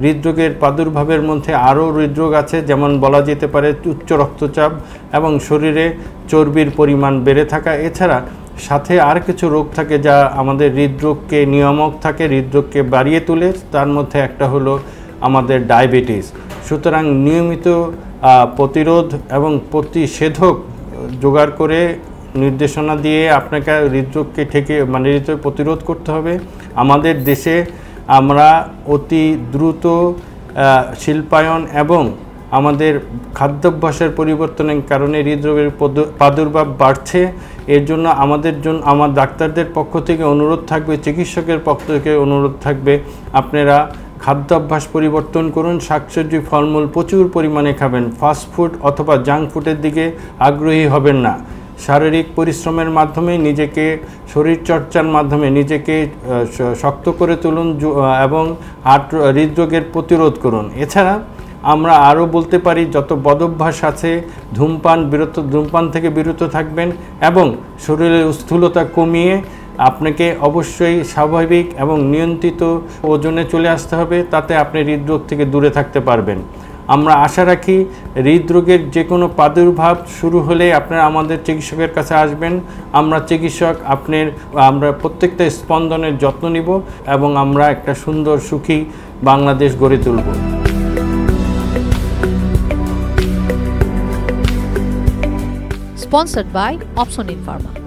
হৃদরোগের প্রাদুর্ভাবের মধ্যে আরও হৃদরোগ আছে, যেমন বলা যেতে পারে উচ্চ রক্তচাপ এবং শরীরে চর্বির পরিমাণ বেড়ে থাকা। এছাড়া সাথে আর কিছু রোগ থাকে যা আমাদের হৃদরোগকে নিয়ামক থাকে, হৃদরোগকে বাড়িয়ে তোলে। তার মধ্যে একটা হলো আমাদের ডায়াবেটিস। সুতরাং নিয়মিত প্রতিরোধ এবং প্রতিষেধক জোগাড় করে নির্দেশনা দিয়ে আপনাকে হৃদরোগকে হৃদরোগ প্রতিরোধ করতে হবে। আমাদের দেশে আমরা অতি দ্রুত শিল্পায়ন এবং আমাদের খাদ্যাভ্যাসের পরিবর্তনের কারণে হৃদরোগের প্রাদুর্ভাব বাড়ছে। এর জন্য আমার ডাক্তারদের পক্ষ থেকে অনুরোধ থাকবে, চিকিৎসকের পক্ষ থেকে অনুরোধ থাকবে, আপনারা খাদ্যাভ্যাস পরিবর্তন করুন, শাকসবজি ফলমূল প্রচুর পরিমাণে খাবেন, ফাস্টফুড অথবা জাঙ্ক ফুডের দিকে আগ্রহী হবেন না। শারীরিক পরিশ্রমের মাধ্যমে নিজেকে, শরীরচর্চার মাধ্যমে নিজেকে শক্ত করে তুলুন এবং হৃদরোগের প্রতিরোধ করুন। এছাড়া আমরা আরও বলতে পারি, যত বদভ্যাস আছে ধূমপান থেকে বিরত থাকবেন এবং শরীরের স্থূলতা কমিয়ে আপনাকে অবশ্যই স্বাভাবিক এবং নিয়ন্ত্রিত ওজনে চলে আসতে হবে, তাতে আপনি হৃদরোগ থেকে দূরে থাকতে পারবেন। আমরা আশা রাখি হৃদরোগের যে কোনো প্রাদুর্ভাব শুরু হলে আপনারা আমাদের চিকিৎসকের কাছে আসবেন। আমরা চিকিৎসক আমরা প্রত্যেকটা স্পন্দনের যত্ন নিব এবং আমরা একটা সুন্দর সুখী বাংলাদেশ গড়ে তুলব। Sponsored by Opsonin Pharma.